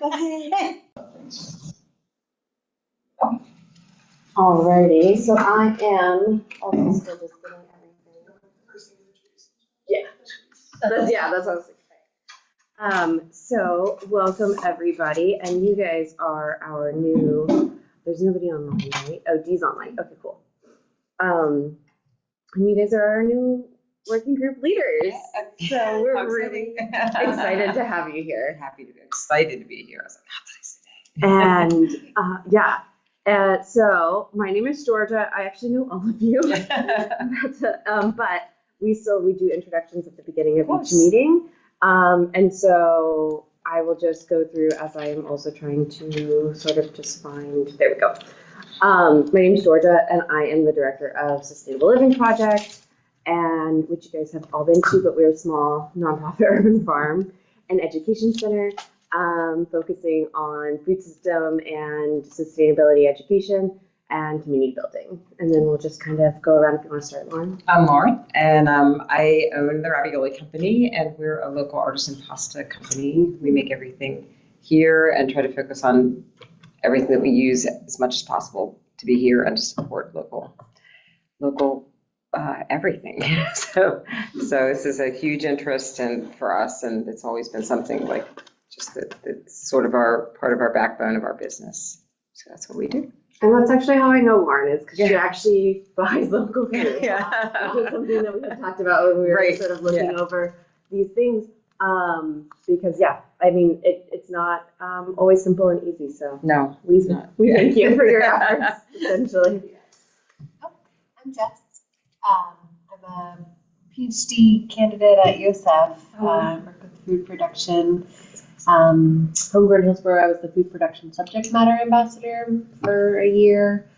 Alrighty, so I am also still just getting everything. That's what I was thinking. So welcome everybody, and you guys are our new. There's nobody online, right? Oh, Dee's online. Okay, cool. And you guys are our new working group leaders. So we're really excited to have you here. Excited to be here. I was like, how did I say that? And so my name is Georgia. I actually know all of you, but we do introductions at the beginning of each meeting. And so I will just go through as I am also trying to sort of just find, there we go. My name is Georgia, and I am the director of Sustainable Living Project, and which you guys have all been to, but we're a small nonprofit urban farm and education center, focusing on food system and sustainability education and community building. And then we'll just kind of go around if you want to start, Lauren. I'm Lauren, and I own the Ravioli Company, and we're a local artisan pasta company. We make everything here and try to focus on everything that we use as much as possible to be here and to support local everything. So this is a huge interest for us, and it's always been something like just that's sort of part of our backbone of our business. So that's what we do. And that's actually how I know Lauren, is because she actually buys local food. Which is something that we had talked about when we were sort of looking over these things. Because I mean, it's not always simple and easy. So no, we thank you for your efforts, essentially. I'm Jess. I'm a PhD candidate at USF. I work with food production. Homegrown Hillsborough, I was the food production subject matter ambassador for a year.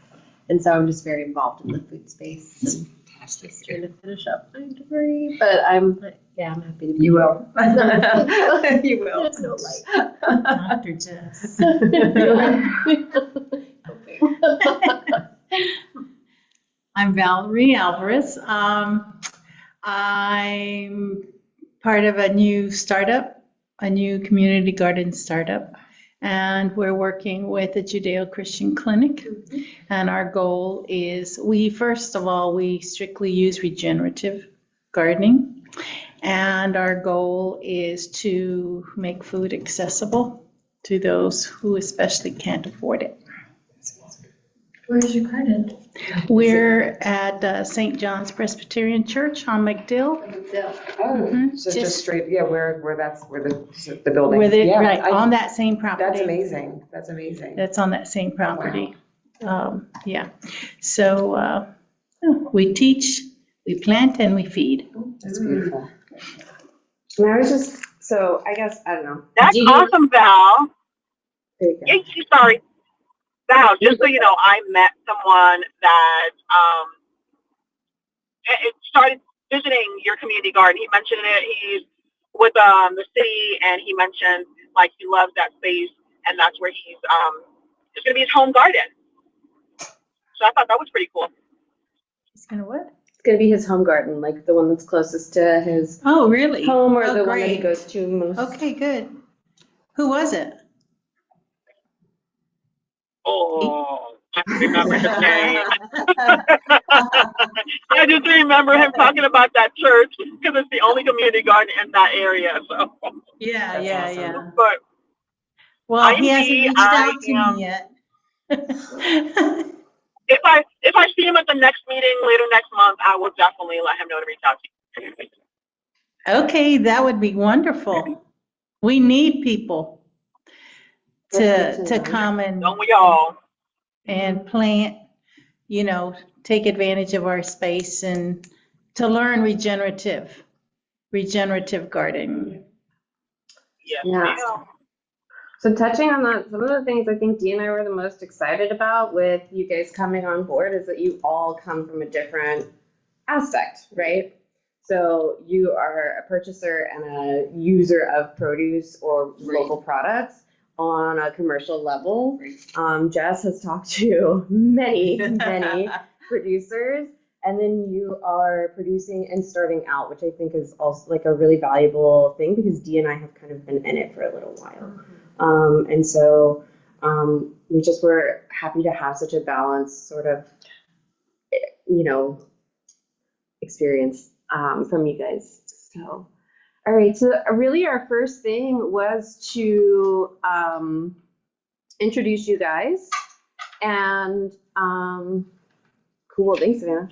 And so I'm just very involved in the food space. Fantastic. Just trying to finish up my degree, but I'm happy to be You here. will. You will. There's no light. Dr. Jess. I'm Valerie Alvarez. I'm part of a new startup, a new community garden startup, and we're working with a Judeo-Christian clinic. And our goal is, we strictly use regenerative gardening, and our goal is to make food accessible to those who especially can't afford it. Where's your garden? We're at St. John's Presbyterian Church on McDill. So just straight, where the building. On that same property. That's amazing. That's on that same property. Wow. So we teach, we plant, and we feed. That's beautiful. And I was just, so I guess, I don't know. That's awesome, Val. Sorry. Val, just so you know, I met someone that it started visiting your community garden. He mentioned it. He's with the city, and he mentioned like he loves that space, and that's where he's it's gonna be his home garden. So I thought that was pretty cool. It's gonna what? It's gonna be his home garden, like the one that's closest to his home, or the one that he goes to most. Okay, good. Who was it? Oh, I don't remember his name. I just remember him talking about that church because it's the only community garden in that area. So Yeah. But well, he hasn't reached out to me yet. If I see him at the next meeting later next month, I will definitely let him know to reach out to you. Okay, that would be wonderful. We need people to come and don't we all? And plant, take advantage of our space and to learn regenerative gardening. Yeah. So touching on that, some of the things I think Dee and I were the most excited about with you guys coming on board is that you all come from a different aspect, right? So you are a purchaser and a user of produce or local products on a commercial level. Jess has talked to many producers, and then you are producing and starting out, which I think is also like a really valuable thing because Dee and I have kind of been in it for a little while. And so we just were happy to have such a balanced sort of, experience from you guys. So, all right. So really our first thing was to introduce you guys and cool. Thanks, Savannah.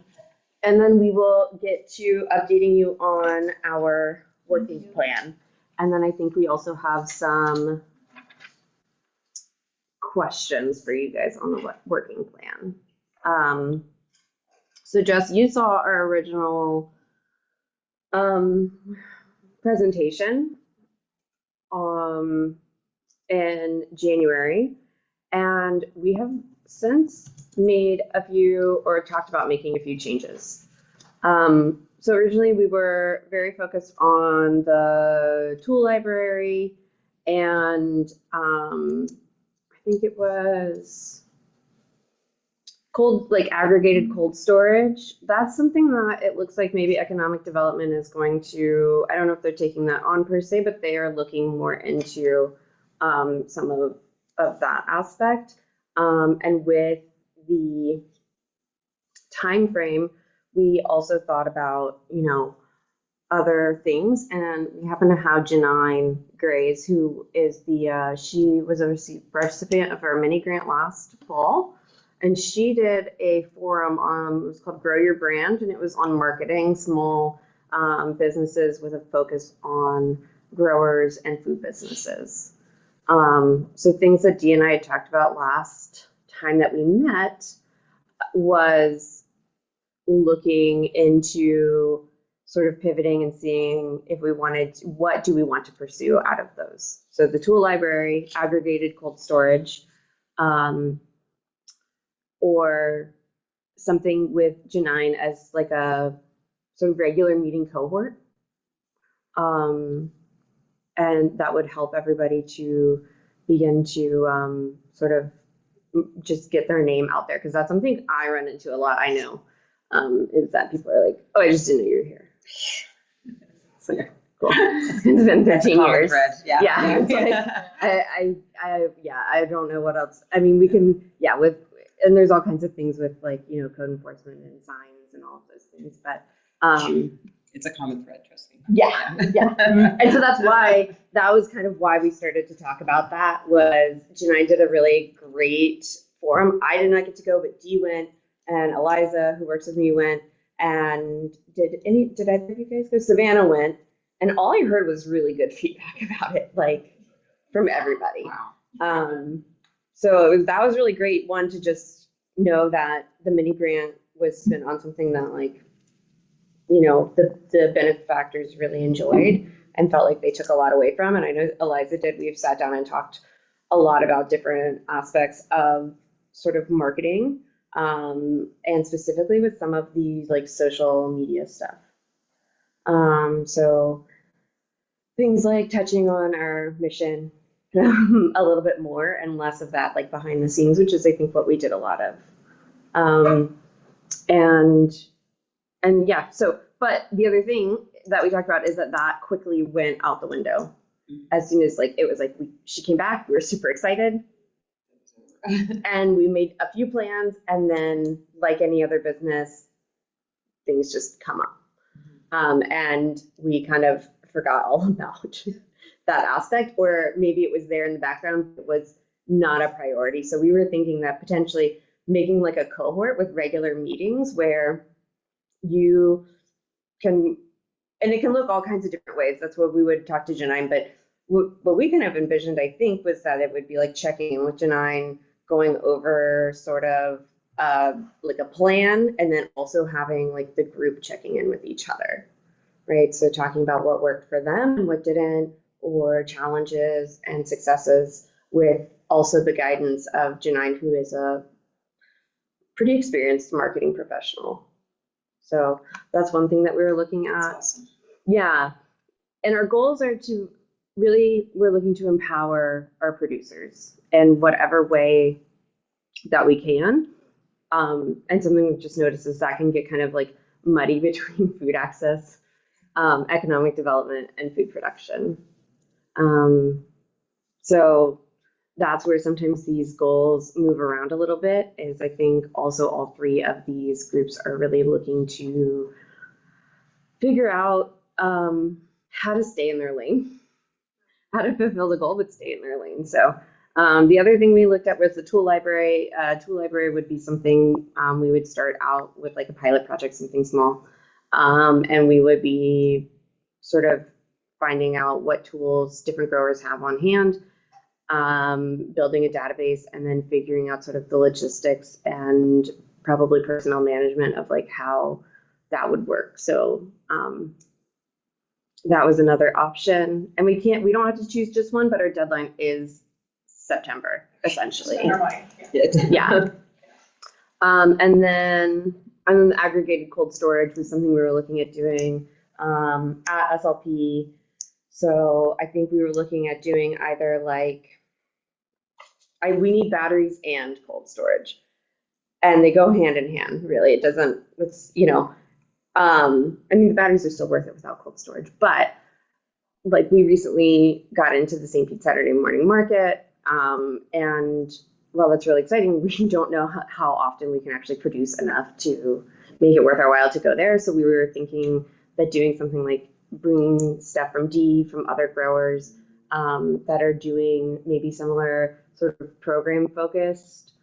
And then we will get to updating you on our working plan. And then I think we also have some questions for you guys on the working plan. So Jess, you saw our original presentation in January, and we have since made a few or talked about making a few changes. So originally we were very focused on the tool library and I think it was aggregated cold storage. That's something that it looks like maybe economic development is going to, I don't know if they're taking that on per se, but they are looking more into some of that aspect. And with the time frame, we also thought about, other things. And we happen to have Janine Grays, who is she was a recipient of our mini grant last fall. And she did a forum it was called Grow Your Brand, and it was on marketing small businesses with a focus on growers and food businesses. So things that Dee and I had talked about last time that we met was looking into sort of pivoting and seeing if what do we want to pursue out of those. So the tool library, aggregated cold storage, or something with Janine as like a sort of regular meeting cohort. And that would help everybody to begin to sort of just get their name out there. Because that's something I run into a lot, I know, is that people are like, oh, I just didn't know you were here. So, cool. It's been 15 years. Yeah. It's like, I don't know what else. I mean, we can, and there's all kinds of things with code enforcement and signs and all of those things, but it's a common thread, trust me. Yeah. And so that was kind of why we started to talk about that. Was Janine did a really great forum. I did not get to go, but Dee went, and Eliza, who works with me, went. And did either of you guys go? Savannah went, and all I heard was really good feedback about it, from everybody. Wow. So that was really great. One, to just know that the mini grant was spent on something that the benefactors really enjoyed and felt like they took a lot away from. And I know Eliza did. We've sat down and talked a lot about different aspects of sort of marketing. And specifically with some of the social media stuff. So things like touching on our mission a little bit more and less of that behind the scenes, which is I think what we did a lot of. But the other thing that we talked about is that quickly went out the window. As soon as it was she came back, we were super excited. And we made a few plans, and then like any other business, things just come up. And we kind of forgot all about that aspect, or maybe it was there in the background, but it was not a priority. So we were thinking that potentially making a cohort with regular meetings where you can, and it can look all kinds of different ways. That's what we would talk to Janine, but what we kind of envisioned, I think, was that it would be checking in with Janine, going over sort of a plan, and then also having the group checking in with each other, right? So talking about what worked for them and what didn't, or challenges and successes, with also the guidance of Janine, who is a pretty experienced marketing professional. So that's one thing that we were looking at. That's awesome. Yeah. And our goals are to really, we're looking to empower our producers in whatever way that we can. And something we've just noticed is that can get kind of muddy between food access, economic development, and food production. So that's where sometimes these goals move around a little bit, is I think also all three of these groups are really looking to figure out how to stay in their lane, how to fulfill the goal, but stay in their lane. So the other thing we looked at was the tool library. Tool library would be something we would start out with, like a pilot project, something small. And we would be sort of finding out what tools different growers have on hand, building a database, and then figuring out sort of the logistics and probably personnel management of like how that would work. So that was another option. And we don't have to choose just one, but our deadline is September, essentially. Yeah. And then aggregated cold storage was something we were looking at doing at SLP. So I think we were looking at doing either like, we need batteries and cold storage, and they go hand in hand, really. I mean, the batteries are still worth it without cold storage, but like we recently got into the St. Pete Saturday morning market, and while that's really exciting, we don't know how often we can actually produce enough to make it worth our while to go there. So we were thinking that doing something like bringing stuff from other growers that are doing maybe similar sort of program focused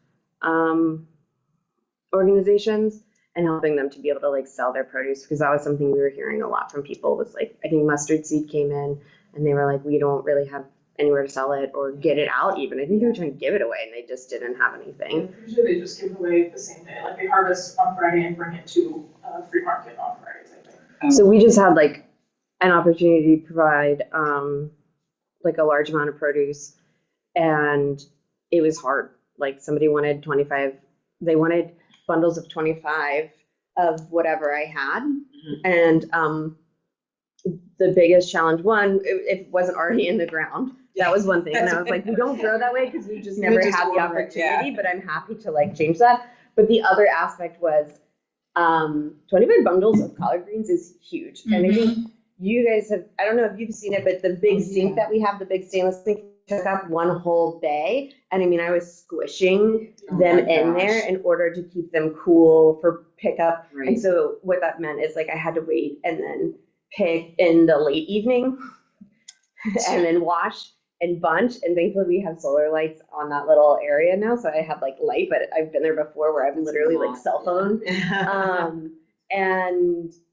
organizations, and helping them to be able to like sell their produce, because that was something we were hearing a lot from people. Was like, I think mustard seed came in and they were like, we don't really have anywhere to sell it or get it out even. I think they were trying to give it away and they just didn't have anything. Usually they just give it away the same day. Like they harvest on Friday and bring it to free market on Fridays, I think. So we just had like an opportunity to provide like a large amount of produce, and it was hard. Like somebody wanted 25, they wanted bundles of 25 of whatever I had. And the biggest challenge, it wasn't already in the ground. That was one thing. And I was like, we don't grow that way because we just never had the opportunity, but I'm happy to like change that. But the other aspect was 25 bundles of collard greens is huge. And I think you guys have, I don't know if you've seen it, but the big sink that we have, the big stainless sink, took up one whole bay. And I mean, I was squishing them in there in order to keep them cool for pickup. Right. And so what that meant is like I had to wait and then pick in the late evening and then wash and bunch. And thankfully we have solar lights on that little area now. So I had like light, but I've been there before where I've literally like cell phone.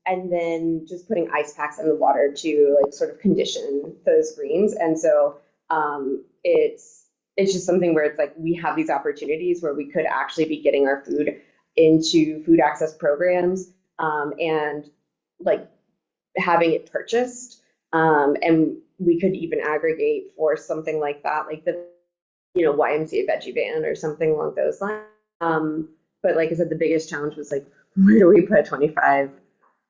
And then just putting ice packs in the water to like sort of condition those greens. And so it's just something where it's like we have these opportunities where we could actually be getting our food into food access programs, and like having it purchased, and we could even aggregate for something like that, like the YMCA veggie van or something along those lines. But like I said, the biggest challenge was like, where do we put 25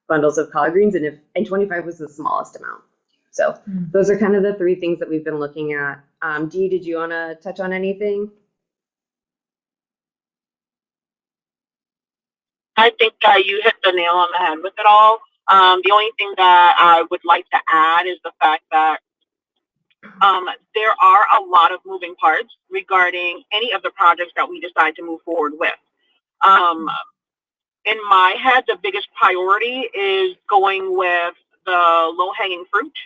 bundles of collard greens? And 25 was the smallest amount. So those are kind of the three things that we've been looking at. Dee, did you want to touch on anything? I think you hit the nail on the head with it all. The only thing that I would like to add is the fact that there are a lot of moving parts regarding any of the projects that we decide to move forward with. In my head, the biggest priority is going with the low-hanging fruit.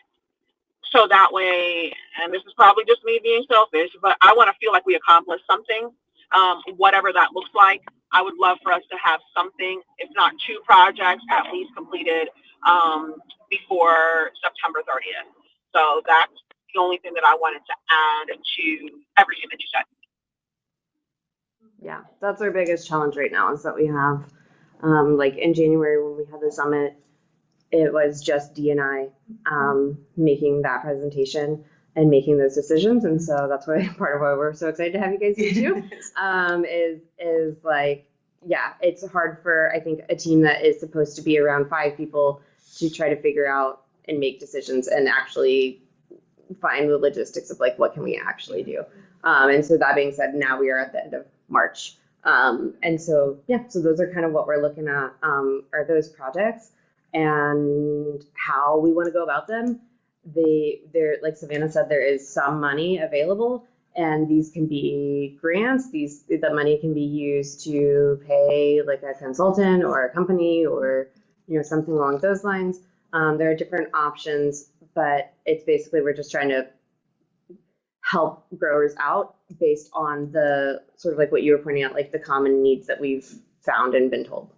So that way, and this is probably just me being selfish, but I want to feel like we accomplished something, whatever that looks like. I would love for us to have something, if not 2 projects, at least completed before September 30th. So that's the only thing that I wanted to add to everything that you said. Yeah, that's our biggest challenge right now, is that we have, like in January when we had the summit, it was just Dee and I making that presentation and making those decisions. And so that's why part of why we're so excited to have you guys here too, is like, yeah, it's hard for, I think, a team that is supposed to be around 5 people to try to figure out and make decisions and actually find the logistics of like, what can we actually do? And so that being said, now we are at the end of March. And so, yeah, so those are kind of what we're looking at, are those projects and how we want to go about them. there, like Savannah said, there is some money available, and these can be grants. The money can be used to pay like a consultant or a company or something along those lines. There are different options, but it's basically we're just trying to help growers out based on the sort of like what you were pointing out, like the common needs that we've found and been told.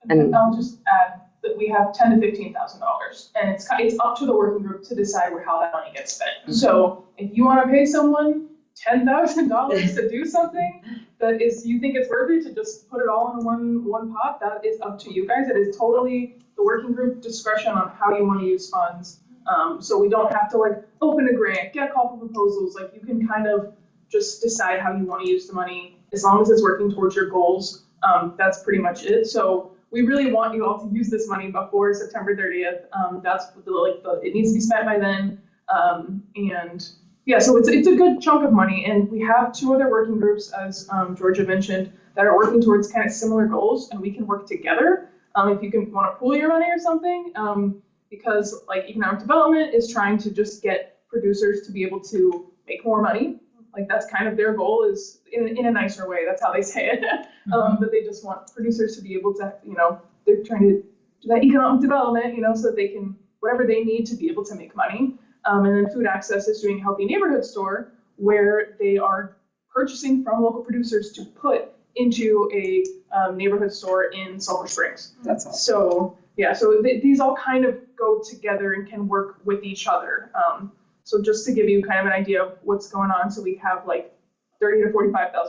And I'll just add that we have $10,000 to $15,000, and it's up to the working group to decide how that money gets spent. Mm-hmm. So if you want to pay someone $10,000 to do something that you think it's worthy to just put it all in one pot, that is up to you guys. It is totally the working group discretion on how you want to use funds. So we don't have to like open a grant, get a call for proposals. Like you can kind of just decide how you want to use the money as long as it's working towards your goals. That's pretty much it. So we really want you all to use this money before September 30th. That's it needs to be spent by then. And yeah, so it's a good chunk of money. And we have 2 other working groups, as Georgia mentioned, that are working towards kind of similar goals, and we can work together. If you want to pool your money or something, because like economic development is trying to just get producers to be able to make more money. Like that's kind of their goal, is in a nicer way. That's how they say it. But they just want producers to be able to, they're trying to do that economic development, so that they can, whatever they need to be able to make money. And then Food Access is doing Healthy Neighborhood Store, where they are purchasing from local producers to put into a neighborhood store in Sulphur Springs. That's awesome. So yeah, so these all kind of go together and can work with each other. So just to give you kind of an idea of what's going on, so we have like $30,000 to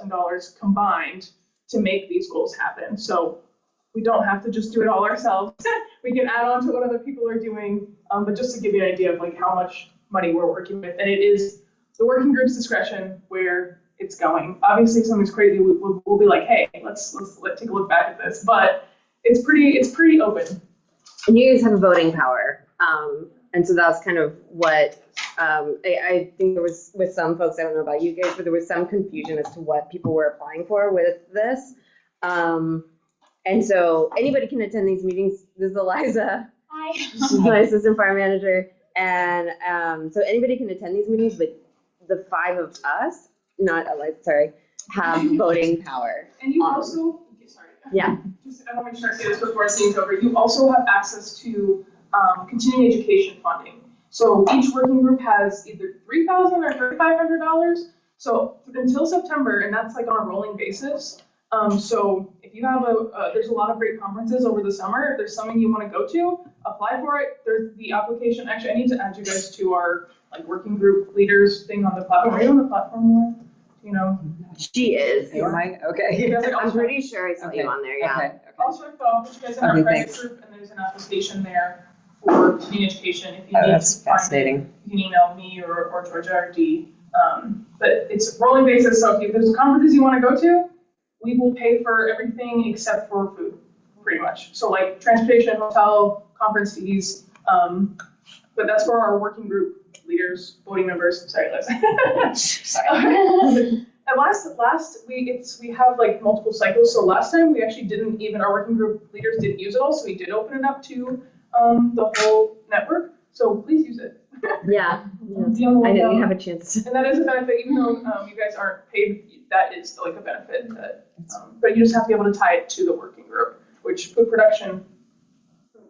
$45,000 combined to make these goals happen. So we don't have to just do it all ourselves. We can add on to what other people are doing, but just to give you an idea of like how much money we're working with, and it is the working group's discretion where it's going. Obviously, if something's crazy, we'll be like, hey, let's take a look back at this. But it's pretty open. And you guys have a voting power, and so that's kind of what I think there was with some folks. I don't know about you guys, but there was some confusion as to what people were applying for with this. And so anybody can attend these meetings. This is Eliza. Hi. She's my assistant farm manager, and so anybody can attend these meetings. But the 5 of us, not Eliza, sorry, have voting power. And you also, sorry. Yeah. I want to make sure I say this before it seems over. You also have access to continuing education funding. So each working group has either $3,000 or $3,500. So until September, and that's like on a rolling basis. So if you have there's a lot of great conferences over the summer. If there's something you want to go to, apply for it. There's the application. Actually, I need to add you guys to our like working group leaders thing on the platform. Are you on the platform more? She is. Am I? Okay. I'm pretty sure I saw you on there. Yeah. Okay. Also, I'll put you guys in our private group, and there's an application there for continuing education. If you need that's to find fascinating. it, you can email me or Georgia or Dee. But it's a rolling basis, so if there's conferences you want to go to, we will pay for everything except for food, pretty much. So like transportation, hotel, conference fees, but that's for our working group leaders, voting members. Sorry, Liz. Sorry. And last we have like multiple cycles. So last time we actually didn't even, our working group leaders didn't use it all, so we did open it up to the whole network. So please use it. Yeah. I didn't have a chance. And that is a benefit, even though you guys aren't paid. That is still like a benefit. That, but you just have to be able to tie it to the working group, which food production,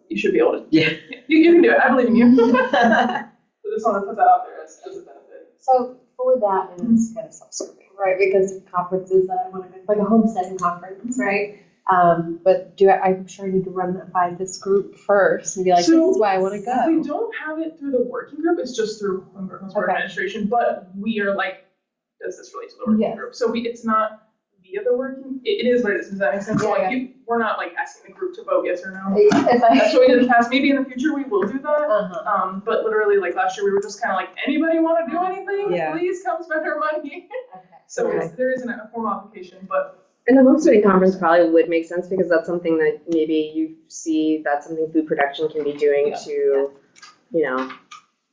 you should be able to. Yeah. You can do it. I believe in you. So just want to put that out there as a benefit. So for that, and it's kind of self-serving, right? Because conferences that I want to go, like a homesteading conference, right? But I'm sure I need to run that by this group first and be like, So this is why I want to go. We don't have it through the working group. It's just through Homegrown administration. But we are like, does this relate to the working group? So it's not via the working. It is what it is. Does that make sense? So like we're not like asking the group to vote yes or no. That's what we did in the past. Maybe in the future we will do that. But literally like last year we were just kind of like, anybody want to do anything? Yeah. Please come spend our money. So there isn't a formal application, but. And a homesteading conference probably would make sense because that's something that maybe you see that's something food production can be doing to,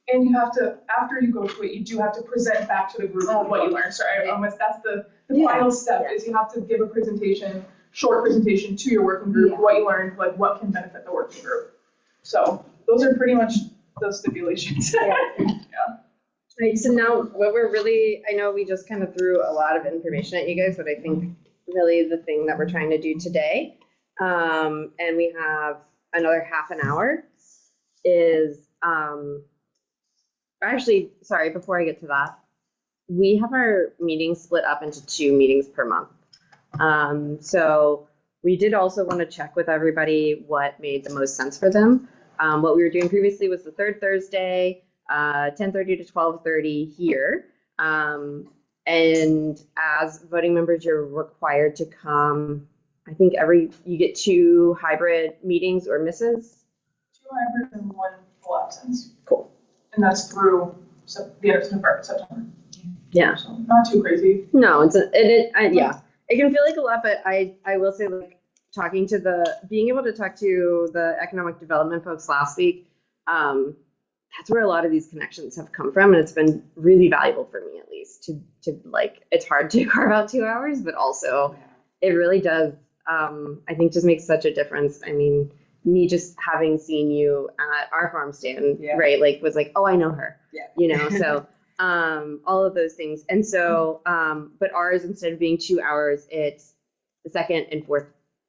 And you have to, after you go to it, you do have to present back to the group what you learned. Sorry, that's the final step is you have to give a presentation, short presentation to your working group, what you learned, like what can benefit the working group. So those are pretty much those stipulations. Right, so now what we're really, I know we just kind of threw a lot of information at you guys, but I think really the thing that we're trying to do today, and we have another half an hour, is actually, sorry, before I get to that, we have our meetings split up into 2 meetings per month. So we did also want to check with everybody what made the most sense for them. What we were doing previously was the third Thursday, 10:30 to 12:30 here. And as voting members, you're required to come, I think you get 2 hybrid meetings or misses. 2 hybrid and 1 full absence. Cool. And that's through the end of September. Yeah. So not too crazy. No, yeah, it can feel like a lot, but I will say, like, being able to talk to the economic development folks last week, that's where a lot of these connections have come from, and it's been really valuable for me, at least, to like, it's hard to carve out 2 hours, but also it really does, I think, just makes such a difference. I mean, me just having seen you at our farm stand, right, like, was like, oh, I know her, so all of those things. And so, but ours, instead of being 2 hours, it's the second and fourth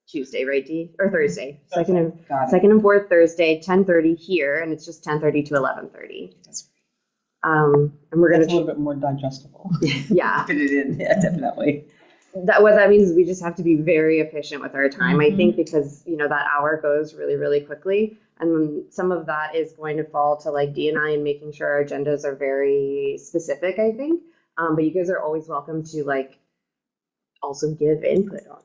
Tuesday, right, Dee? Or Thursday. Second and fourth Thursday, 10:30 here, and it's just 10:30 to 11:30. That's great. And we're gonna a little bit more digestible. Yeah. Fit it in, yeah, definitely. What that means is we just have to be very efficient with our time, I think, because that hour goes really, really quickly. And then some of that is going to fall to like Dee and I, and making sure our agendas are very specific, I think. But you guys are always welcome to like also give input on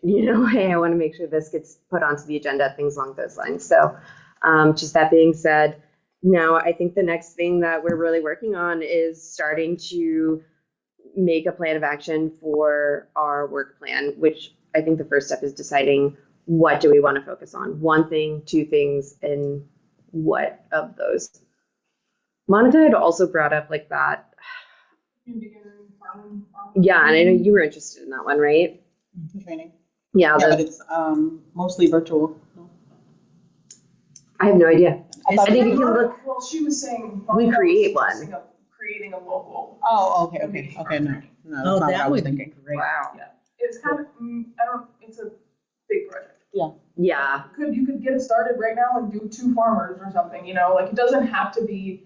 hey, I want to make sure this gets put onto the agenda, things along those lines. So just that being said, now I think the next thing that we're really working on is starting to make a plan of action for our work plan, which I think the first step is deciding what do we want to focus on. 1 thing, 2 things, and what of those. Monica had also brought up like that. Yeah, and I know you were interested in that one, right? Training. Yeah, but it's mostly virtual. I have no idea. I think you can look. Well, she was saying We create one. Creating a local. Oh, okay, no, that's not what I was thinking. Great. Wow. Yeah, it's kind of it's a big project. Yeah. You could get it started right now and do 2 farmers or something. Like, it doesn't have to be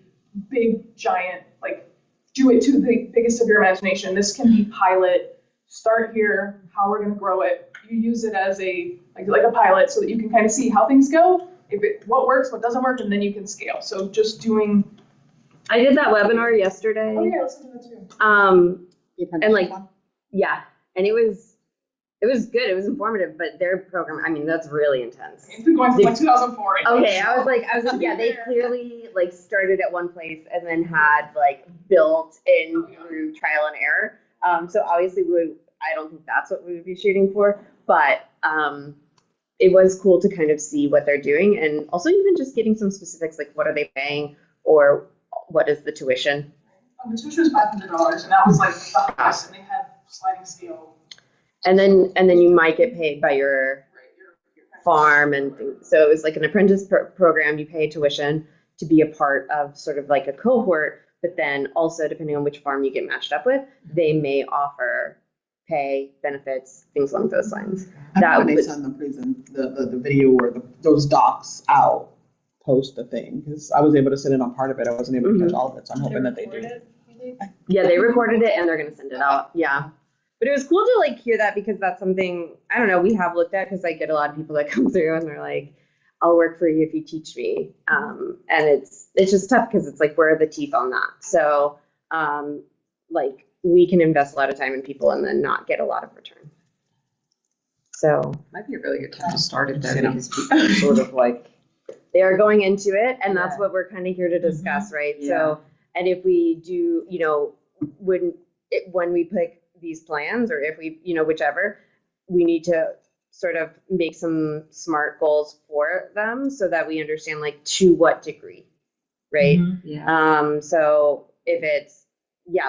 big, giant. Like, do it to the biggest of your imagination. This can be pilot. Start here. How we're going to grow it. You use it as a pilot so that you can kind of see how things go. What works, what doesn't work, and then you can scale. So just doing. I did that webinar yesterday. Oh yeah, let's do that too. And like, yeah, and it was good. It was informative, but their program, I mean, that's really intense. It's been going since like 2004. Okay, I was like, yeah, they clearly like started at one place and then had like built in through trial and error. So obviously I don't think that's what we would be shooting for, but it was cool to kind of see what they're doing, and also even just getting some specifics, like what are they paying or what is the tuition? The tuition was $500, and that was like the highest, and they had sliding scale. And then you might get paid by your farm and things. So it was like an apprentice program. You pay tuition to be a part of sort of like a cohort, but then also depending on which farm you get matched up with, they may offer pay, benefits, things along those lines. That when they send the video or those docs out, post the thing, because I was able to send it on part of it. I wasn't able to catch all of it, so I'm hoping that they do. Yeah, they recorded it and they're going to send it out. Yeah. But it was cool to like hear that, because that's something, I don't know, we have looked at, because I get a lot of people that come through and they're like, I'll work for you if you teach me. And it's just tough, because it's like, where are the teeth on that? So like we can invest a lot of time in people and then not get a lot of return. So Might be a really good time to start it though, because people are sort of like. They are going into it, and that's what we're kind of here to discuss, right? Yeah. So, and if we do, when we pick these plans, or if we, whichever, we need to sort of make some smart goals for them so that we understand like to what degree, right? Yeah. So if it's,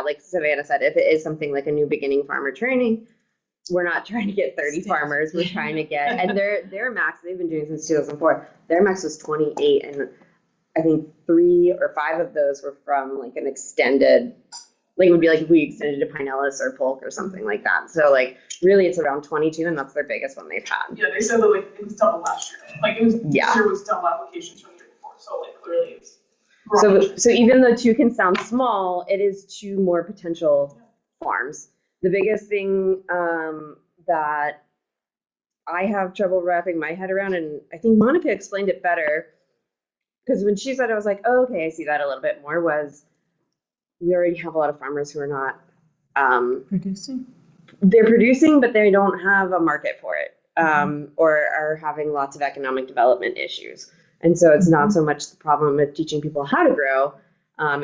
like Savannah said, if it is something like a new beginning farmer training, we're not trying to get 30 farmers. We're trying to get, and their max, they've been doing since 2004. Their max was 28, and I think 3 or 5 of those were from like an extended, like it would be like if we extended to Pinellas or Polk or something like that. So like really it's around 22 and that's their biggest one they've had. Yeah, they said that like it was double last year. Like it was Yeah. this year was double applications from the year before. So like clearly it's So even though 2 can sound small, it is 2 more potential farms. The biggest thing that I have trouble wrapping my head around, and I think Monica explained it better, because when she said it, I was like, oh, okay, I see that a little bit more, was we already have a lot of farmers who are not Producing. they're producing, but they don't have a market for it, or are having lots of economic development issues. And so it's not so much the problem with teaching people how to grow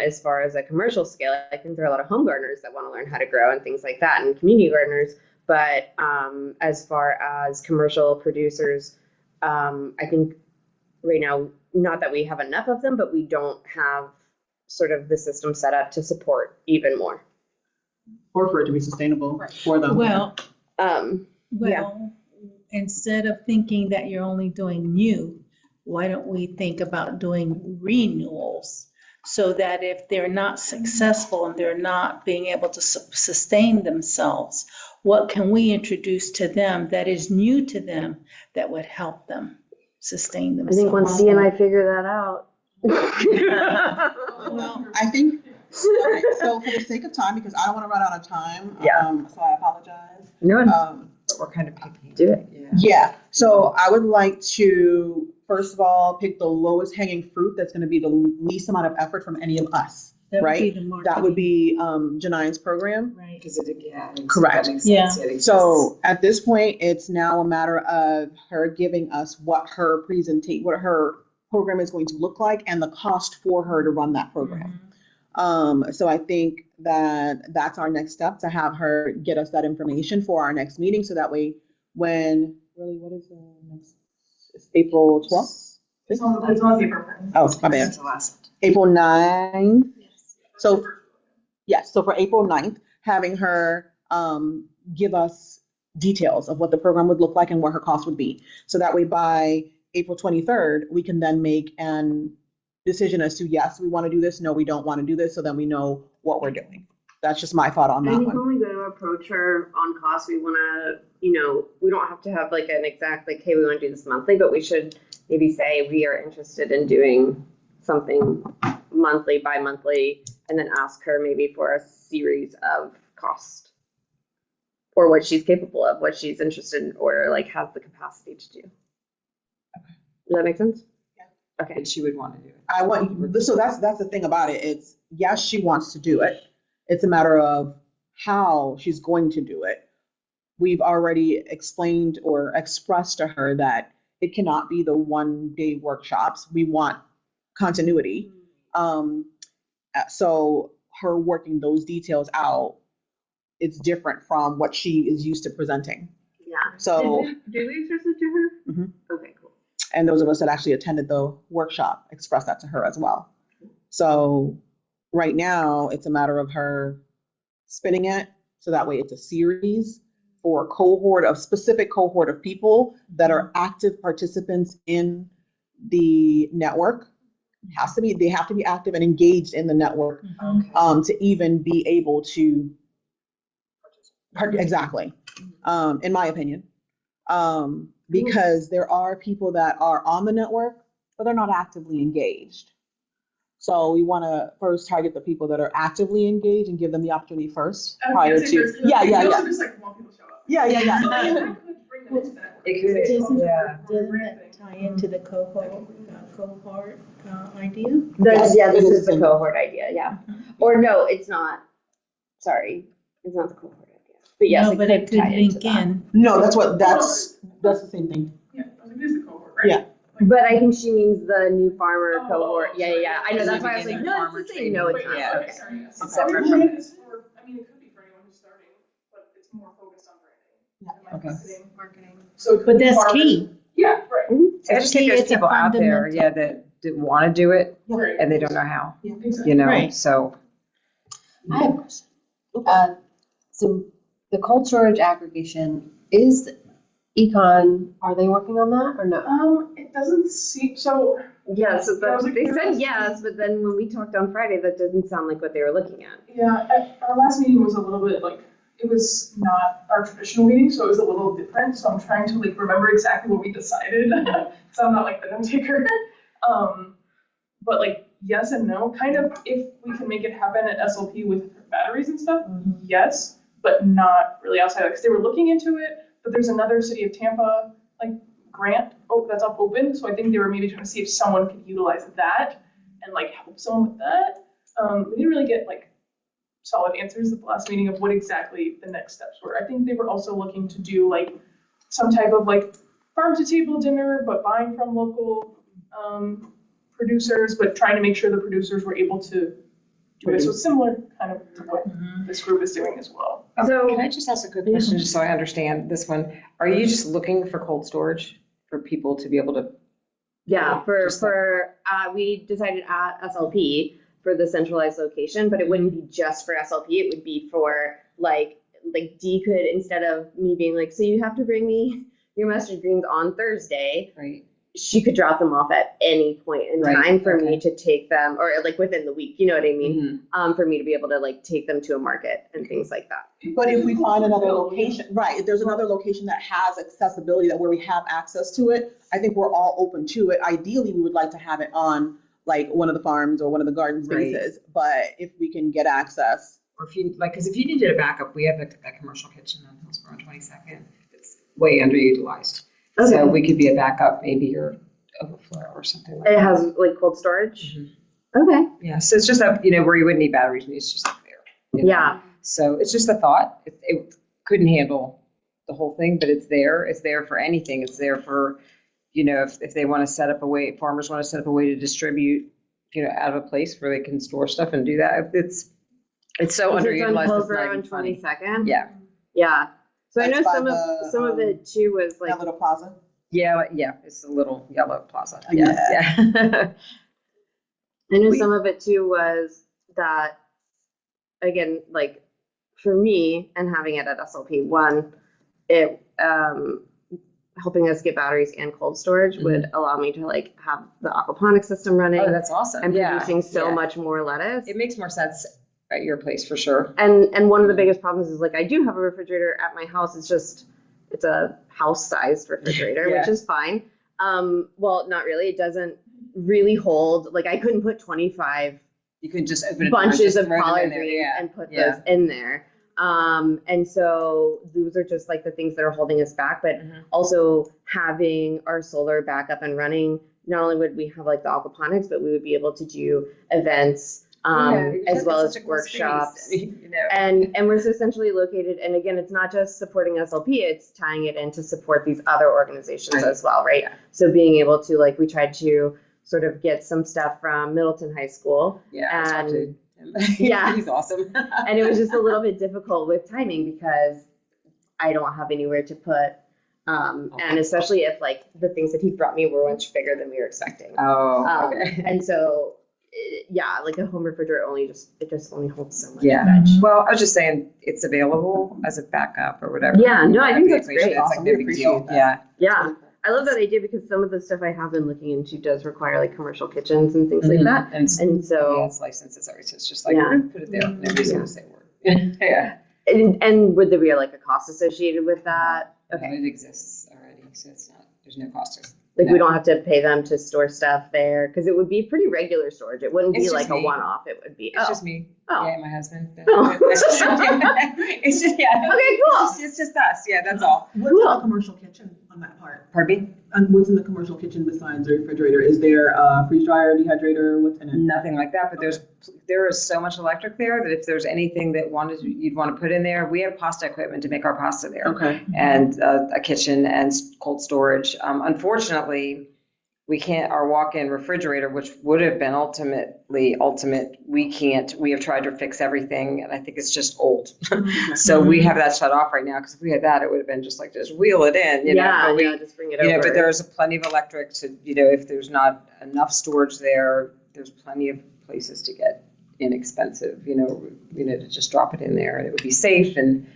as far as a commercial scale. I think there are a lot of home gardeners that want to learn how to grow and things like that, and community gardeners. But as far as commercial producers, I think right now, not that we have enough of them, but we don't have sort of the system set up to support even more. Or for it to be sustainable for them. Well, Yeah. instead of thinking that you're only doing new, why don't we think about doing renewals? So that if they're not successful and they're not being able to sustain themselves, what can we introduce to them that is new to them that would help them sustain I themselves? think once Dee and I figure that out. Well, I think, so for the sake of time, because I don't want to run out of time, Yeah. so I apologize. No, We're kind of picky. do it. Yeah. Yeah, so I would like to, first of all, pick the lowest hanging fruit that's going to be the least amount of effort from any of us, that would be right? the That would marketing. be Janine's program. Right. Because it, yeah. Correct. that makes Yeah. sense. It exists. So at this point, it's now a matter of her giving us what her program is going to look like and the cost for her to run that program. So I think that that's our next step, to have her get us that information for our next meeting. So that way, when, really, what is the next, it's April 12th? it's on paper. Oh, my bad. That's the last. April 9th. So, yes, so for April 9th, having her give us details of what the program would look like and what her cost would be. So that way by April 23rd, we can then make an decision as to, yes, we want to do this, no, we don't want to do this, so then we know what we're doing. That's just my thought on I that think one. when we go to approach her on cost, we want to, we don't have to have like an exact, like, hey, we want to do this monthly, but we should maybe say we are interested in doing something monthly, bi-monthly, and then ask her maybe for a series of cost or what she's capable of, what she's interested in, or like has the capacity to do. Does that make sense? Yeah. Okay. And she would want to do it. I want, so that's the thing about it. It's, yes, she wants to do it. It's a matter of how she's going to do it. We've already explained or expressed to her that it cannot be the one-day workshops. We want continuity. So her working those details out, it's different from what she is used to presenting. Yeah. So, Did we express it to her? Mhm. Okay, cool. and those of us that actually attended the workshop expressed that to her as well. So right now, it's a matter of her spinning it, so that way it's a series for a specific cohort of people that are active participants in the network. They have to be active and engaged in the network to even be able to exactly, in my opinion. Because there are people that are on the network, but they're not actively engaged. So we want to first target the people that are actively engaged and give them the opportunity first prior to. Yeah. Just like want people to show up. Yeah. Bring them into that. It could, Doesn't yeah. that tie into the cohort idea? This is the cohort idea, yeah. Or no, it's not. Sorry, it's not the cohort idea. But yes, No, but it could tie into link that. in. No, that's the same thing. Yeah, it is the cohort, right? Yeah. But I think she means the new farmer cohort. Yeah. I know, that's why I was like, Beginning no, farmer it's the same. No, it's training. not. Yeah. Okay. Sorry, yes. It's separate from- It could be for anyone who's starting, but it's more focused on branding. Yeah. Okay. Marketing. So it could But be that's farmers- key. Yeah, right. I just think there's It's a people out there, fundamental. that want to do it Right. and they don't know how, Exactly. Right. so. I have a question. So the cold storage aggregation, is Econ, are they working on that or no? It doesn't seem, so Yeah, so I was like, they said "Yes." yes, but then when we talked on Friday, that didn't sound like what they were looking at. Yeah, our last meeting was a little bit like, it was not our traditional meeting, so it was a little different. So I'm trying to like remember exactly what we decided, because I'm not like the note taker. But like yes and no, kind of. If we can make it happen at SLP with batteries and stuff, yes, but not really outside. Because they were looking into it, but there's another City of Tampa like grant that's up open. So I think they were maybe trying to see if someone could utilize that and like help someone with that. We didn't really get like solid answers at the last meeting of what exactly the next steps were. I think they were also looking to do like some type of like farm to table dinner, but buying from local producers, but trying to make sure the producers were able to do it. So similar kind of to what this group is doing as well. So- Can I just ask a quick question, just so I understand this one? Are you just looking for cold storage for people to be able to? Yeah, Just we decided at SLP for the centralized location, but it wouldn't be just for SLP. It would be for like Dee could, instead of me being like, so you have to bring me your mustard greens on Thursday, Right. she could drop them off at any point in Right, time for me okay. to take them, or like within the week, you know what I mean? Mhm. For me to be able to like take them to a market and things like that. But if we find another location, right, if there's another location that has accessibility, that where we have access to it, I think we're all open to it. Ideally, we would like to have it on like one of the farms or one of the garden Right. spaces, but if we can get access. Or if you, like, because if you needed a backup, we have a commercial kitchen on Hillsborough on 22nd. It's way underutilized. Okay. So we could be a backup, maybe, or overflow or something like It that. has like cold storage. Mhm. Okay. Yeah, so it's just up, where you wouldn't need batteries, and it's just up there. Yeah. So it's just a thought. It couldn't handle the whole thing, but it's there. It's there for anything. It's there for, if they want to set up a way, farmers want to set up a way to distribute, out of a place where they can store stuff and do that. It's so Is it on underutilized. It's Hillsborough not on even funny. 22nd? Yeah. Yeah. So I know That's by some of the, it too was like That little plaza. Yeah, it's a little yellow plaza. Yeah. Yeah. I know some of it too was that, again, like for me and having it at SLP, one, it helping us get batteries and cold storage would allow me to like have the aquaponics system running Oh, that's awesome. and Yeah, producing so yeah. much more lettuce. It makes more sense at your place for sure. And one of the biggest problems is like I do have a refrigerator at my house. It's a house-sized refrigerator, Yeah. which is fine. Well, not really. It doesn't really hold. Like I couldn't put 25 You can just open it. bunches of throw them collard in there. greens Yeah. and put Yeah. those in there. And so those are just like the things that are holding us back, but also having our solar back up and running, not only would we have like the aquaponics, but we would be able to do events, as well as workshops. And we're essentially located, and again, it's not just supporting SLP, it's tying it in to support these other organizations Right. as well, right? Yeah. So being able to, like, we tried to sort of get some stuff from Middleton High School. Yeah. I talked to him. Yeah. He's awesome. And it was just a little bit difficult with timing because I don't have anywhere to put, and especially if like the things that he brought me were much bigger than we were expecting. Oh, okay. And so, yeah, like a home refrigerator only holds so much. Yeah. veg. Well, I was just saying it's available as a backup or whatever. Yeah, no, I think that's It's great. like Awesome. no We big appreciate deal. that. Yeah. Yeah. I love that idea because some of the stuff I have been looking into does require like commercial kitchens and things like that. And And so, it's licenses already, so it's just like, Yeah. put it there. Nobody's going to say a word. Yeah. and would there be like a cost associated with that? Okay. It exists already, so there's no cost. Like we No. don't have to pay them to store stuff there because it would be pretty regular storage. It wouldn't be It's like just a me. one-off. It would be It's just me. Oh. Yeah, my husband. Oh. It's just, yeah. Okay, cool. It's just us. Yeah, that's all. What's in the commercial kitchen on that part? Pardon me? And what's in the commercial kitchen besides the refrigerator? Is there a freeze dryer, dehydrator? What's in it? Nothing like that, but there is so much electric there that if there's anything that you'd want to put in there, we have pasta equipment to make our pasta there. Okay. And a kitchen and cold storage. Unfortunately, we can't, our walk-in refrigerator, which would have been ultimate, we can't, we have tried to fix everything and I think it's just old. So we have that shut off right now because if we had that, it would have been just like, just wheel it in, you know. Yeah, But we, yeah, just bring it over. but there's plenty of electric to, if there's not enough storage there, there's plenty of places to get inexpensive, to just drop it in there and it would be safe and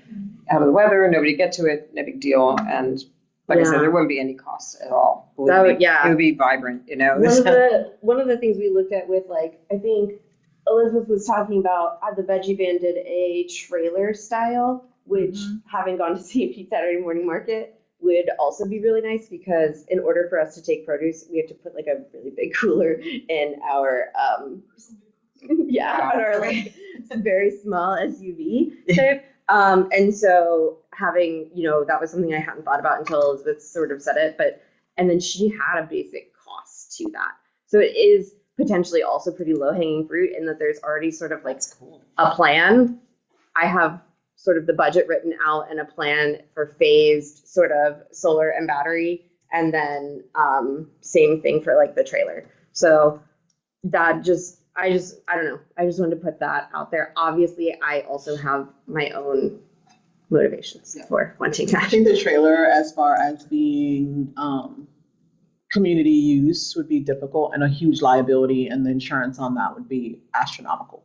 out of the weather, nobody get to it, no big deal. And Like I said, Yeah. there wouldn't be any costs at all. Believe That me. would- yeah. It would be vibrant, you know. One of the things we looked at with, like, I think Elizabeth was talking about, the Veggie Van did a trailer style, which, having gone to St. Pete Saturday morning market, would also be really nice, because in order for us to take produce, we have to put like a really big cooler in our on our like very small SUV type. And so having, that was something I hadn't thought about until Elizabeth sort of said it, and then she had a basic cost to that. So it is potentially also pretty low hanging fruit in that there's already sort of like a plan. I have sort of the budget written out and a plan for phased sort of solar and battery, and then same thing for like the trailer. So that I don't know. I just wanted to put that out there. Obviously, I also have my own motivations for wanting I that. think the trailer, as far as being community use, would be difficult and a huge liability, and the insurance on that would be astronomical,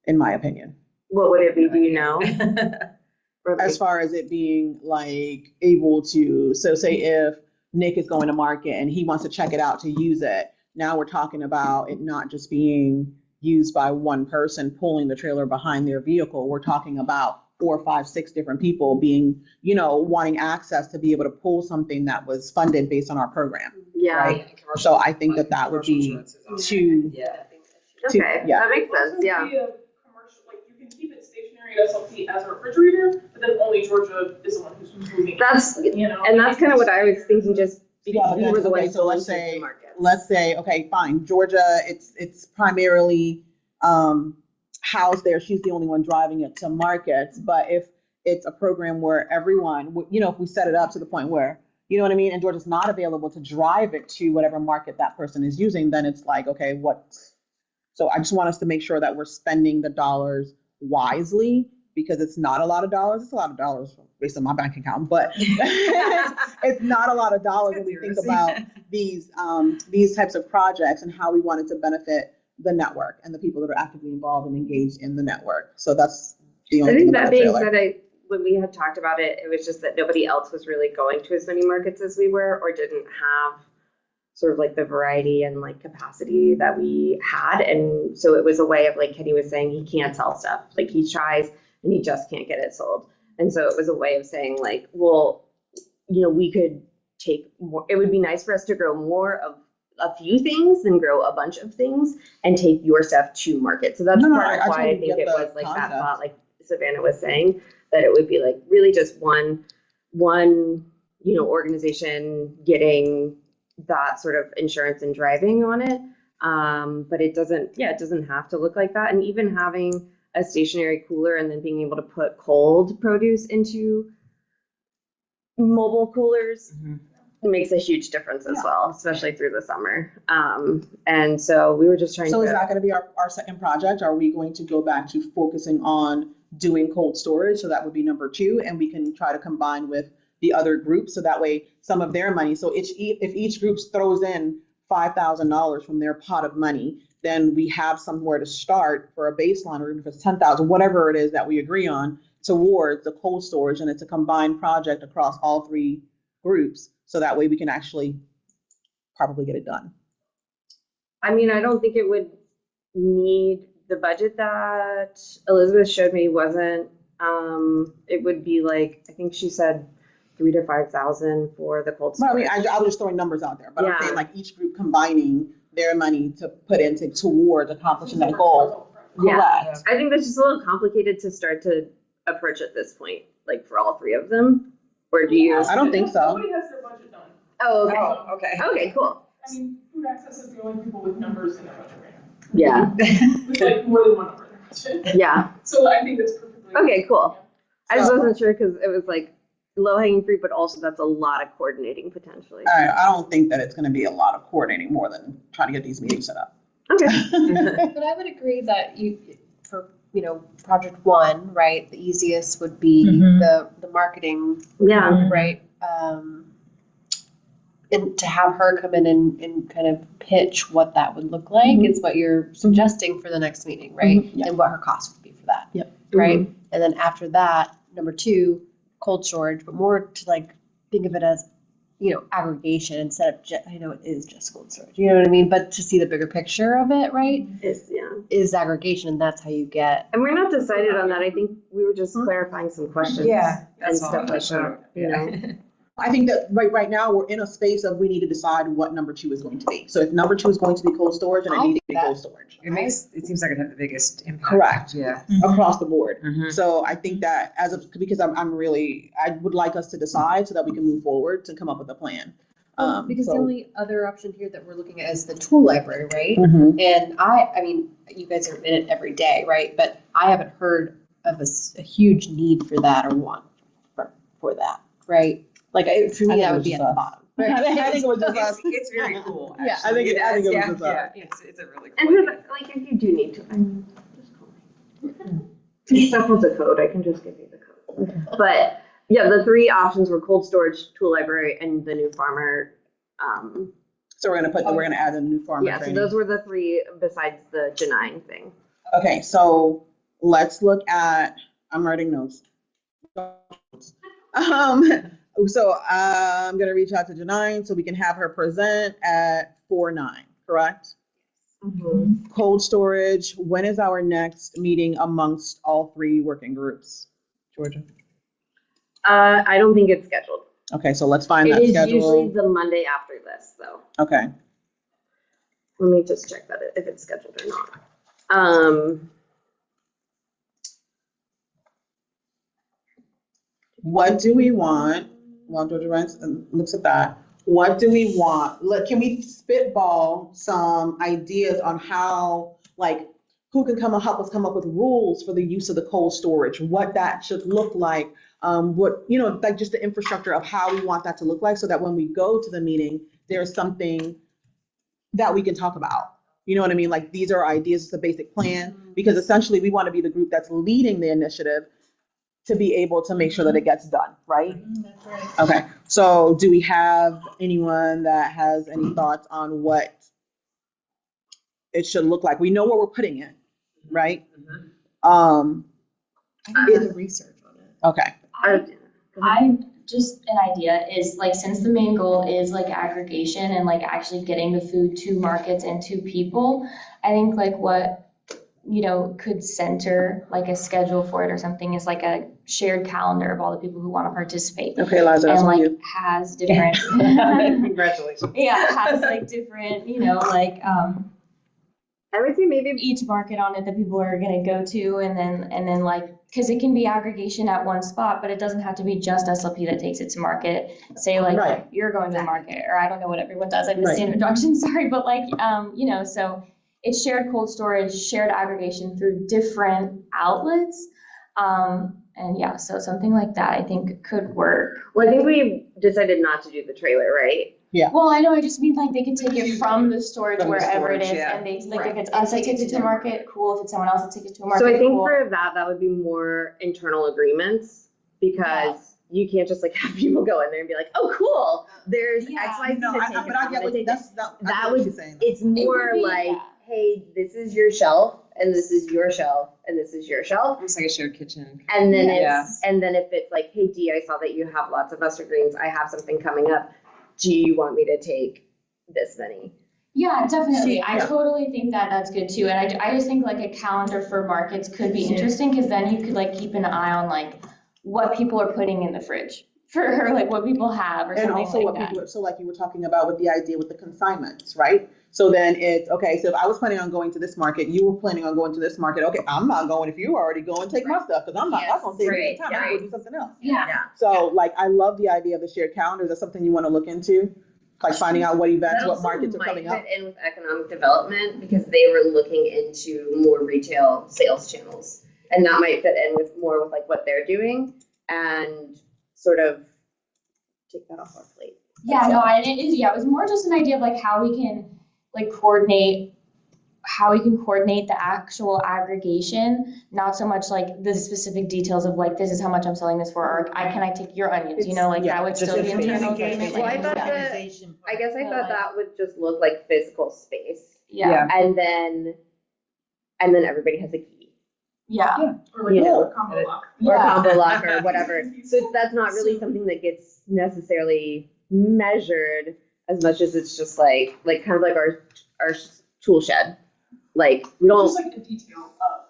in my opinion. What would it be? Do you know? As far as it being like able to, so say if Nick is going to market and he wants to check it out to use it, now we're talking about it not just being used by one person pulling the trailer behind their vehicle. We're talking about 4, 5, 6 different people being, wanting access to be able to pull something that was funded based on our program. Yeah. Right. So I think that would be too. Yeah. Okay. Yeah. That makes sense. Also Yeah. be a commercial, like you can keep it stationary at SLP as a refrigerator, but then only Georgia is the one who's moving it. That's and that's kind of what I was thinking. Just because we were the ones so let's going to the say, market. okay, fine, Georgia, it's primarily housed there. She's the only one driving it to markets. But if it's a program where everyone, if we set it up to the point where, you know what I mean, and Georgia's not available to drive it to whatever market that person is using, then it's like, okay, so I just want us to make sure that we're spending the dollars wisely, because it's not a lot of dollars. It's a lot of dollars based on my bank account, but it's not a lot of dollars when we think about these types of projects and how we want it to benefit the network and the people that are actively involved and engaged in the network. So that's the only I thing think about that the being trailer. said, when we had talked about it, it was just that nobody else was really going to as many markets as we were, or didn't have sort of like the variety and like capacity that we had. And so it was a way of, like Kenny was saying, he can't sell stuff. Like he tries and he just can't get it sold. And so it was a way of saying like, well, we could take more. It would be nice for us to grow more of a few things than grow a bunch of things and take your stuff to market. So that's part of why I think it was like that thought, like Savannah was saying, that it would be like really just one organization getting that sort of insurance and driving on it. But it doesn't have to look like that. And even having a stationary cooler and then being able to put cold produce into mobile coolers makes a huge difference as well, especially through the summer. And so we were just trying So to. is that going to be our second project? Are we going to go back to focusing on doing cold storage? So that would be number 2, and we can try to combine with the other groups, so that way some of their money. So if each group throws in $5,000 from their pot of money, then we have somewhere to start for a baseline, or even if it's 10,000, whatever it is that we agree on, towards the cold storage, and it's a combined project across all 3 groups. So that way we can actually probably get it done. I mean, I don't think it would need the budget that Elizabeth showed me wasn't. It would be like, I think she said 3,000 to 5,000 for the cold storage. Well, I mean, I'm just throwing numbers out there, but Yeah. I'm saying like each group combining their money to put into towards accomplishing that goal. Yeah. Correct. I think that's just a little complicated to start to approach at this point, like for all 3 of them. Or do you? I don't think so. Nobody has their budget done. Oh, okay. Oh, okay. Okay, cool. I mean, food access is the only people with numbers in their budget right now. Yeah. With like more than one number in their budget. Yeah. So I think that's perfectly. Okay, cool. I just So- wasn't sure because it was like low hanging fruit, but also that's a lot of coordinating potentially. I don't think that it's going to be a lot of coordinating more than trying to get these meetings set up. Okay. But I would agree that for project 1, right, the easiest would be the marketing, Yeah. right? And to have her come in and kind of pitch what that would look like is what you're suggesting for the next meeting, right? Yeah. And what her cost would be for that. Yep. Right? And then after that, number 2, cold storage, but more to like think of it as, aggregation instead of I know it is just cold storage. You know what I mean? But to see the bigger picture of it, right, is aggregation, and that's how you get. And we're not decided on that. I think we were just clarifying some questions. Yeah, and stuff like that. You know? I think that right now we're in a space of we need to decide what number 2 is going to be. So if number 2 is going to be cold storage, and it needs to be cold storage. It seems like it had the biggest impact. Correct. Yeah. Across the board. Mhm. So I think that because I would like us to decide so that we can move forward to come up with a plan. Because the only other option here that we're looking at is the tool library, right? Mhm. And I mean, you guys are in it every day, right? But I haven't heard of a huge need for that or want for that, right? Like for me, that would be at the bottom. I think it was just us. It's very cool. Yeah, I think it was yeah, just us. yeah, it's a really And cool. like, if you do need to, just call me. Stuff has a code. I can just give you the code. But yeah, the 3 options were cold storage, tool library, and the new farmer. So we're gonna add a new farmer Yeah, so training. those were the 3 besides the denying thing. Okay, so let's look at, I'm writing notes. So I'm gonna reach out to Janine so we can have her present at 4/9, correct? Cold storage, when is our next meeting amongst all 3 working groups? Georgia? I don't think it's scheduled. Okay, so let's find It that is usually schedule. the Monday after this, though. Okay, Let me just check that if it's scheduled or not. what do we want? While Georgia looks at that, what do we want? Can we spitball some ideas on how, like, who can come and help us come up with rules for the use of the cold storage, what that should look like, like just the infrastructure of how we want that to look like, so that when we go to the meeting, there's something that we can talk about. You know what I mean? Like, these are ideas, it's a basic plan, because essentially we want to be the group that's leading the initiative to be able to make sure that it gets done, right? That's right. Okay, so do we have anyone that has any thoughts on what it should look like? We know where we're putting it, right? I can do the research on it. Okay. I just an idea is like, since the main goal is like aggregation and like actually getting the food to markets and to people, I think like what could center like a schedule for it or something is like a shared calendar of all the people who want to participate. Okay, Liza, that's And on like you. has different Congratulations. has like different I would say maybe each market on it that people are going to go to, and then like, because it can be aggregation at one spot, but it doesn't have to be just SLP that takes it to market. Say like Right. you're going to the market, or I don't know what everyone does. I missed Right. the introduction, sorry, but like so it's shared cold storage, shared aggregation through different outlets, and yeah, so something like that I think could work. Well, I think we decided not to do the trailer, right? Well, I know, I just mean like they could take it from the storage From the wherever it storage, is, yeah. and they like Right. if it's us that takes it to market, cool. If it's someone else that takes it to a market, So I think cool. for that would be more internal agreements, because you can't just like have people go in there and be like, oh, cool, there's Yeah. X, Y, Z No, to take. but I I'm get gonna what take that's it. that. That I get would- what you're saying. It's more be, like, yeah. hey, this is your shelf, and this is your shelf, and this is your shelf. Almost like a shared kitchen. And then Yeah. if it's like, hey Dee, I saw that you have lots of mustard greens. I have something coming up. Do you want me to take this many? Yeah, definitely. I Yeah. totally think that that's good too. And I just think like a calendar for markets could be interesting, because then you could like keep an eye on like what people are putting in the fridge for like what people have or And something also like what that. people, so like you were talking about with the idea with the consignments, right? So then it's, okay, so if I was planning on going to this market, you were planning on going to this market, okay, I'm not going if you already go and take my stuff, because I'm not, that's gonna save me Right, some time, I'm right. gonna do something else. Yeah. So like, I love the idea of the shared calendar. Is that something you want to look into? Like finding out what events, That what also markets are might coming up? fit in with economic development, because they were looking into more retail sales channels, and that might fit in with more with like what they're doing, and sort of take that off our plate. Yeah, no, and it is, yeah, it was more just an idea of like how we can like coordinate the actual aggregation, not so much like the specific details of like, this is how much I'm selling this for, or can I take your onions, like yeah, that would just still be a internal communication. agreement. Well, I like, thought yeah. that- I guess I thought that would just look like physical space, Yeah. and then everybody has a key. Yeah. Or like a combo lock. or Yeah. combo lock or whatever. So that's not really something that gets necessarily measured as much as it's just like kind of like our tool shed. Like we don't. Just like the detail of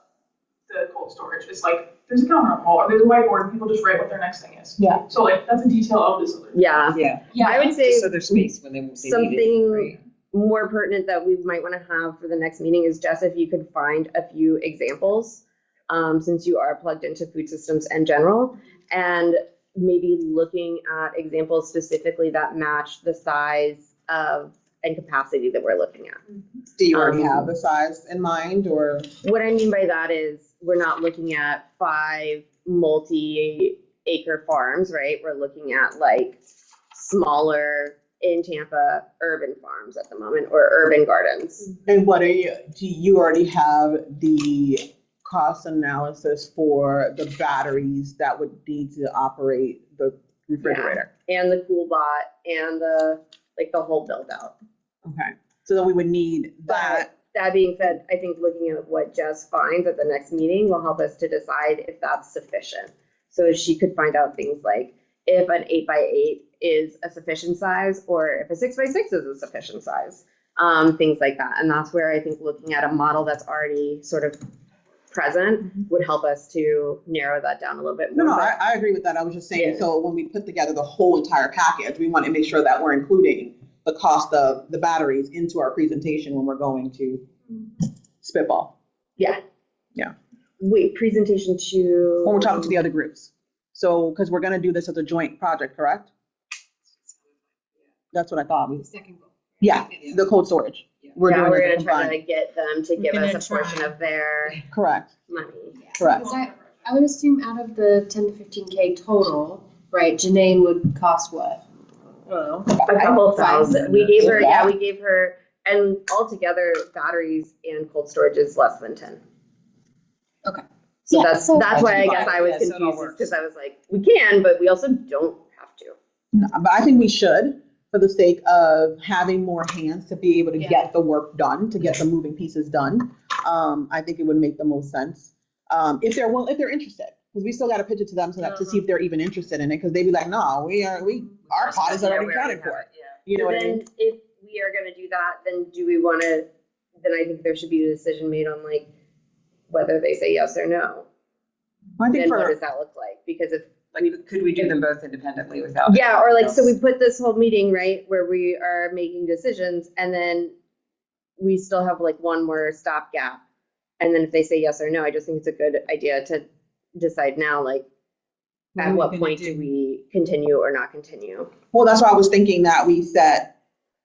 the cold storage. It's like there's a counter on the wall or there's a whiteboard and people just write what their next thing is. Yeah. So like that's a detail of this other. Yeah. Yeah. I would say Just so there's space when they need it. something Right. more pertinent that we might want to have for the next meeting is Jess, if you could find a few examples, since you are plugged into food systems in general, and maybe looking at examples specifically that match the size of and capacity that we're looking at. Do you already have the size in mind, or? What I mean by that is we're not looking at 5 multi-acre farms, right? We're looking at like smaller in Tampa urban farms at the moment, or urban gardens. And what do you already have the cost analysis for the batteries that would need to operate the refrigerator? And the cool bot and the whole build out. Okay, so then we would need that. That being said, I think looking at what Jess finds at the next meeting will help us to decide if that's sufficient. So she could find out things like if an 8x8 is a sufficient size, or if a 6x6 is a sufficient size, things like that. And that's where I think looking at a model that's already sort of present would help us to narrow that down a little bit more. No, I agree with that. I was just saying, Yeah. so when we put together the whole entire package, we want to make sure that we're including the cost of the batteries into our presentation when we're going to spitball. Yeah. Yeah. Wait, presentation to. When we're talking to the other groups. So, because we're going to do this as a joint project, correct? That's what I thought. Second goal. Yeah, the cold storage. We're doing We're it gonna as a try combined. to get them to give gonna us a portion try. of their Correct, money. correct. Because I would assume out of the 10 to 15K total, right, Janae would cost what? I don't know. A couple thousand. We gave her, Yeah. we gave her, and altogether batteries and cold storage is less than 10. Okay. So Yeah, that's so- why I guess I was Yeah, so it all confused, works. because I was like, we can, but we also don't have to. No, but I think we should, for the sake of having more hands to be able to Yeah. get the work done, to get the moving pieces done. I think it would make the most sense. If they're interested, because we still got to pitch it to them so that to see if they're even interested in it, because they'd be like, no, our pot is already accounted for. You know what I mean? Then if we are gonna do that, then do we wanna, then I think there should be a decision made on like whether they say yes or no. I think Then what for, does that look like? Because if Like, could we do them both independently without? yeah, or like, so else? we put this whole meeting, right, where we are making decisions, and then we still have like one more stopgap. And then if they say yes or no, I just think it's a good idea to decide now, like, What at are we what gonna point do? do we continue or not continue? well, that's why I was thinking that we set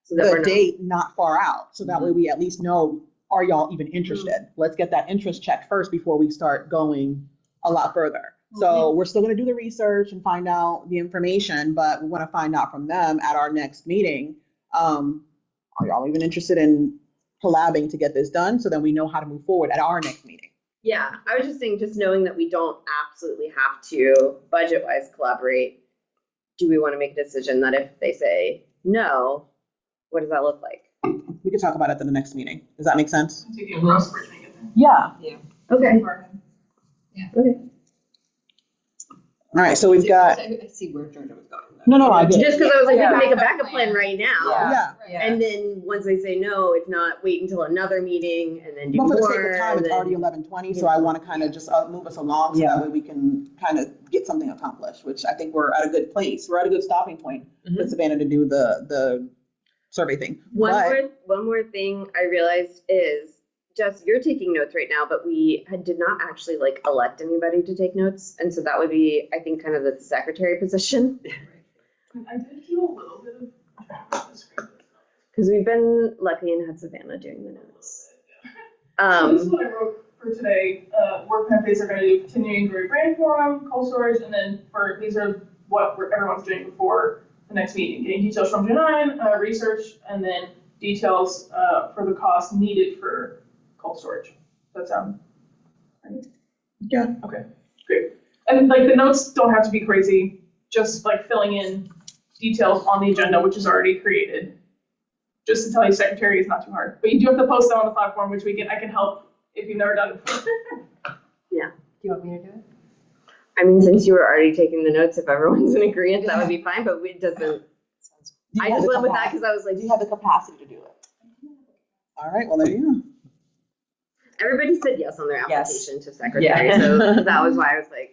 So that we're the not, date not far out, so that way we at least know, are y'all even interested? Let's get that interest checked first before we start going a lot further. So we're still gonna do the research and find out the information, but we wanna find out from them at our next meeting, are y'all even interested in collabing to get this done? So then we know how to move forward at our next meeting. yeah, I was just saying, just knowing that we don't absolutely have to budget-wise collaborate, do we want to make a decision that if they say no, what does that look like? We can talk about it at the next meeting. Does that make sense? To get cross bridge and get Yeah. Okay. there. Okay. All right, so we've got, I see where Georgia was going. no, I get it. Just because I was like, we Yeah. can make a backup plan right now. Yeah. And then once they say no, if not, wait until another meeting and then do But more. for the sake of time, and it's already then- 11:20, so I want to kind of just move us along so that way we can kind of get something accomplished, which I think we're at a good place. We're at a good stopping point for Savannah to do the survey thing. But One more thing I realized is, Jess, you're taking notes right now, but we did not actually like elect anybody to take notes. And so that would be, I think, kind of the secretary position. I did do a little bit of this. Because we've been lucky and had Savannah doing the notes. So this is what I wrote for today. Work templates are going to do continuing through brand forum, cold storage, and then these are what everyone's doing before the next meeting. Getting details from Janine, research, and then details for the cost needed for cold storage. Does that sound right? Yeah. Okay, great. And like the notes don't have to be crazy, just like filling in details on the agenda, which is already created. Just to tell you, secretary is not too hard, but you do have to post that on the platform, which I can help if you've never done it before. Yeah. you want me to do it? I mean, since you were already taking the notes, if everyone's in agreement, that would be fine, but it doesn't, I just went with that because I was like, Do you have the capacity to do it? All right, well, there you go. everybody said yes on their Yes. application to secretary, Yeah. so that was why I was like,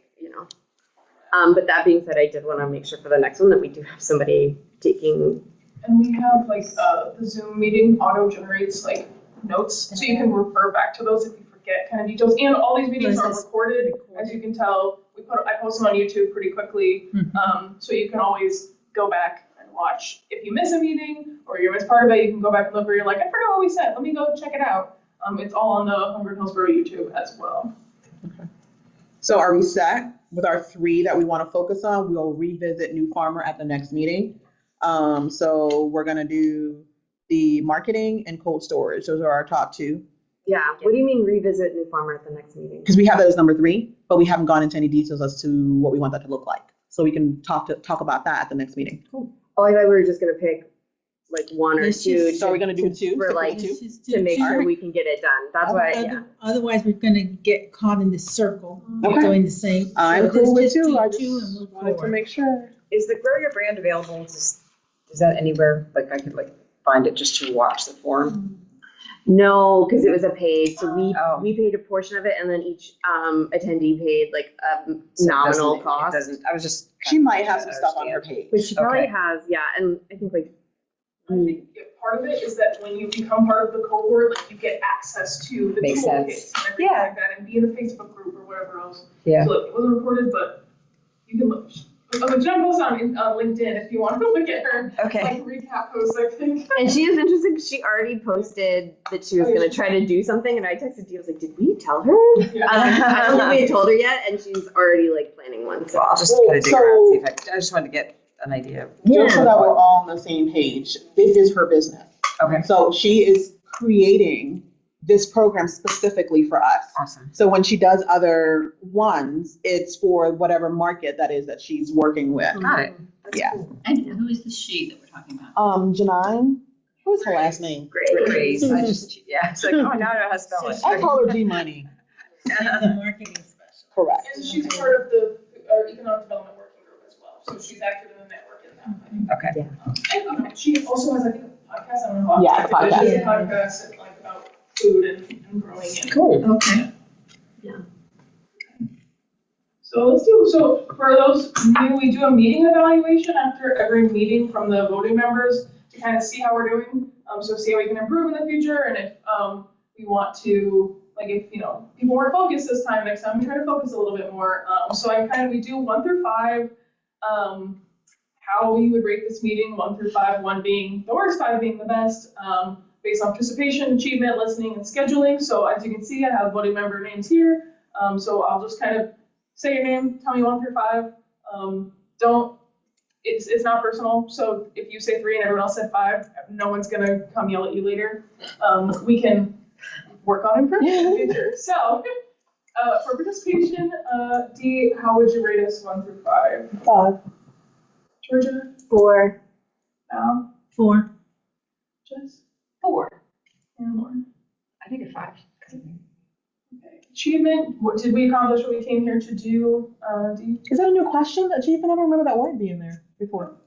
but that being said, I did want to make sure for the next one that we do have somebody taking. And we have like the Zoom meeting auto generates like notes, so you can refer back to those if you forget kind of details. And all these meetings are recorded, as you can tell. I post them on YouTube pretty quickly, so you can always go back and watch. If you miss a meeting or you miss part of it, you can go back and look where you're like, I forgot what we said. Let me go check it out. It's all on the Homegrown Hillsborough YouTube as well. Okay. So are we set with our 3 that we want to focus on? We'll revisit New Farmer at the next meeting. So we're going to do the marketing and cold storage. Those are our top 2. Yeah, what do you mean revisit New Farmer at the next meeting? Because we have that as number 3, but we haven't gone into any details as to what we want that to look like. So we can talk about that at the next meeting. Cool. Oh, I thought we were just gonna pick like 1 or 2. So we're going to do 2? For like, to make sure we can get it done. That's why, yeah. Otherwise, we're gonna get caught in this circle, Okay. doing the same. I'm So cool with let's 2. do I 2 and just move wanted to forward. make sure. Is the Grow Your Brand available? Is that anywhere? Like I could like find it just to watch the form? No, because it was a paid, so Oh. we paid a portion of it, and then each attendee paid like a So it nominal doesn't- cost. It doesn't, I was just. She might have some stuff on her understand. page. But she probably Okay. has, yeah, and I think like, I think part of it is that when you become part of the cohort, like you get access to the Makes toolkits sense. and everything Yeah. like that, and be in a Facebook group or whatever else. Yeah. So like, it wasn't recorded, but you can look. Jen posts on LinkedIn if you want to look at her Okay. like recap posts, I think. and she is interesting. She already posted that she was gonna try to do something, and I texted you. I was like, "Did we tell her?" Yeah. I don't think we had told her yet, and she's already like planning one. So So I'll just kind of dig around, see if I just wanted to get an idea. Just so that we're all on the same page, this is her business. Okay. So she is creating this program specifically for us. Awesome. So when she does other ones, it's for whatever market that is that she's working with. Got it. That's Yeah. cool. And who is the she that we're talking about? Janine, what's her last name? Grace. I just, yeah, it's like, oh, now I know how to spell it. I call her G Money. The marketing special. Correct. And she's part of the economic development working group as well, so she's active in the network in that way. Okay. And she also has, I think, a podcast. I don't know how. Yeah, active it is. She has a podcast. podcast like about food and growing and. Cool. Okay. So for those new, we do a meeting evaluation after every meeting from the voting members to kind of see how we're doing. So see how we can improve in the future, and if we want to, like if people weren't focused this time, next time we try to focus a little bit more. So we do 1 through 5. How you would rate this meeting, 1 through 5, 1 being the worst, 5 being the best, based on participation, achievement, listening, and scheduling. So as you can see, I have voting member names here. So I'll just kind of say your name, tell me 1 through 5. It's not personal. So if you say 3 and everyone else said 5, no one's gonna come yell at you later. We can work on improvement in the future. So for participation, Dee, how would you rate us 1 through 5? 5. Georgia? 4. Al? 4. Jess? 4. And Lauren? I think a 5. Okay. Achievement, what did we accomplish what we came here to do, Dee? Is that a new question? Achievement? I don't remember that word being there before.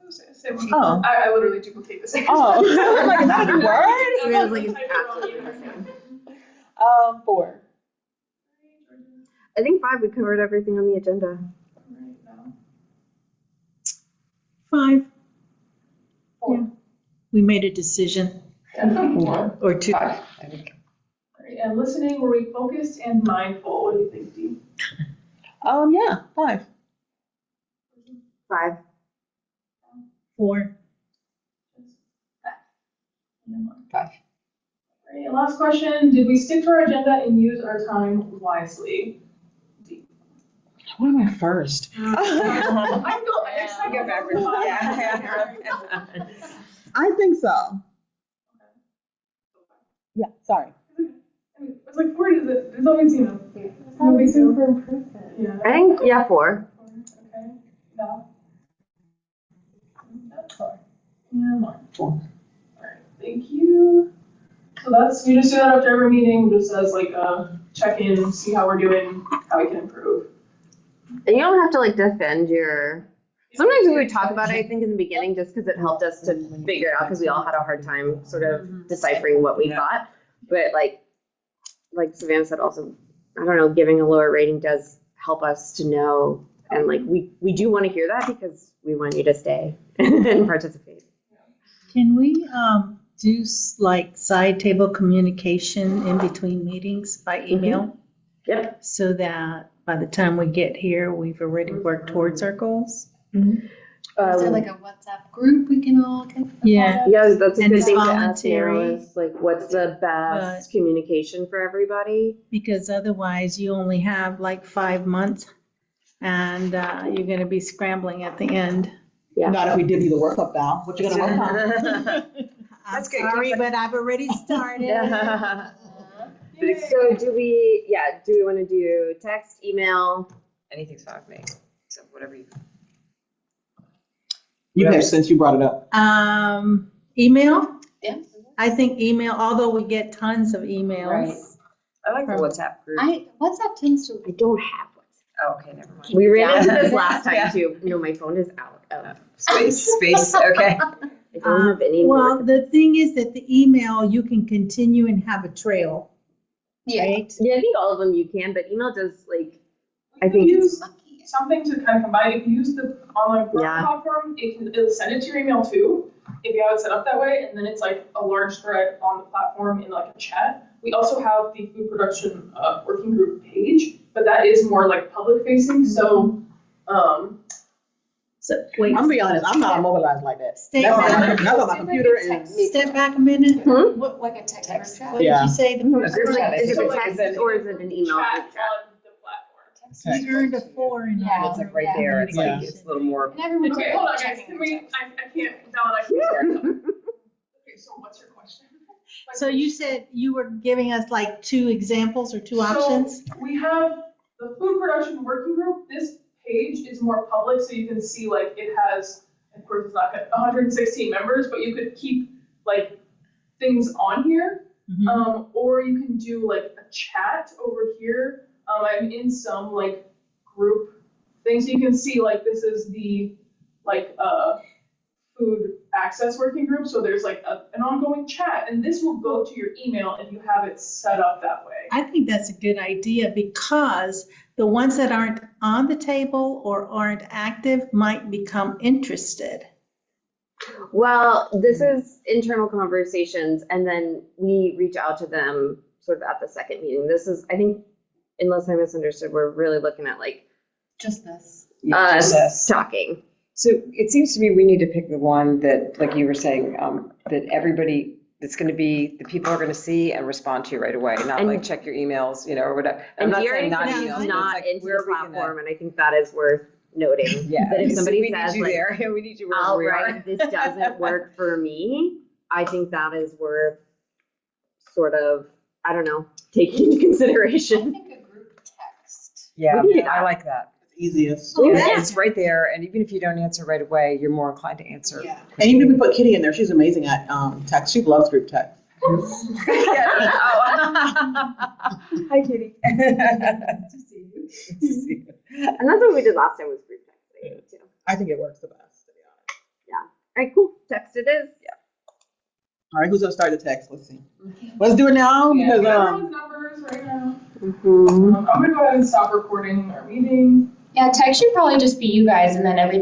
Oh. I literally duplicate the same. Oh, I was like, is that a new word? I was like, it's absolutely. 4. I think 5. We covered everything on the agenda. 5. 4. Yeah. We made a decision. Or 2. 5, I think. Alright, and listening, were we focused and mindful? What do you think, Dee? Yeah, 5. 5. 4. 5. Alright, and last question, did we stick to our agenda and use our time wisely? Dee. What am I first? I feel next time. Go backwards. Yeah. I think so. Yeah, sorry. It's like 4 is it? It's always, no big deal. For improvement. Yeah. I think, yeah, 4. Okay. No. That's 4. Yeah, Lauren. 4. Alright, thank you. So we just do that after every meeting, just as like a check in, see how we're doing, how we can improve. And you don't have to like defend your. Sometimes we would talk about it, I think, in the beginning, just because it helped us to figure it out, because we all had a hard time sort of deciphering what we thought. But like Savannah said, also, I don't know, giving a lower rating does help us to know, and like we do want to hear that because we want you to stay and participate. Can we do like side table communication in between meetings by email? Yep. So that by the time we get here, we've already worked towards our goals? Is there like a WhatsApp group we can all get? Yeah. Yeah, that's a And good it's thing to ask now voluntary. is like, what's the best communication for everybody? Because otherwise you only have like 5 months and you're going to be scrambling at the end. Yeah. Not if we give you the workup now. What you gonna work on? That's good. Sorry, but I've already started. So do we want to do text, email? Anything's fine with me. So whatever you. You pick since you brought it up. Email? Yeah. I think email, although we get tons of emails. Right. I like the WhatsApp group. WhatsApp tends to. I don't have one. Oh, okay, never mind. We ran into this last time Yeah. too. No, my phone is out of Space, okay. I don't have any Well, more. the thing is that the email, you can continue and have a trail, right? Yeah, I think all of them you can, but email does like, I You think can it's- use something to kind of combine. If you use the online Yeah. platform, it'll send it to your email too, if you have it set up that way, and then it's like a large thread on the platform in like a chat. We also have the food production working group page, but that is more like public facing, so, So, wait, I'm gonna be honest, I'm not mobilized like that. Stay That's on back. that's on my computer and. Step back a minute. Hmm? What Like a text group chat? what did Yeah. you say? The first Group one? chat, I is it think a it's- text or is it an email chat group chat? on the platform. We earned a 4 in Yeah. It's like right there. It's like, it's a little more. And everyone's Okay, hold on, guys, can we, I can't, Val and I can start. Okay, so what's your question? So you said you were giving us like 2 examples or 2 So, options? we have the food production working group. This page is more public, so you can see like it has, of course, it's not got 116 members, but you could keep like things on here. Mhm. Or you can do like a chat over here. I'm in some like group things. You can see like this is the like food access working group. So there's like an ongoing chat, and this will go to your email if you have it set up that way. I think that's a good idea because the ones that aren't on the table or aren't active might become interested. Well, this is internal conversations, and then we reach out to them sort of at the second meeting. This is, I think, unless I misunderstood, we're really looking at like Just this. Yeah, just us. talking. So it seems to me we need to pick the one that, like you were saying, that everybody, that's going to be, the people are going to see and respond to right away, not And- like check your emails, or whatever. I'm And not Jerry saying not is emails, but it's not like, into where the are we gonna- platform, and I think that is worth noting. Yeah. That if so somebody we need says you like, there, we need you where I'll we are. write, this doesn't work for me, I think that is worth sort of, I don't know, taking into I consideration. think a group text. Yeah, We can do I that. like that. Easiest. And Yeah. it's right there, and even if you don't answer right away, you're more inclined to answer. Yeah. And even if we put Kitty in there, she's amazing at text. She loves group text. Hi, Kitty. To see you. And that's what we did last time was group texting too. I think it works the best, to be honest. All right, cool, text it is. All right, who's gonna start the text? Let's see. Let's do it now Yeah. because Everyone's numbers right now. Mm-hmm. I'm gonna go ahead and stop recording our meeting. Yeah, text should probably just be you guys and then everything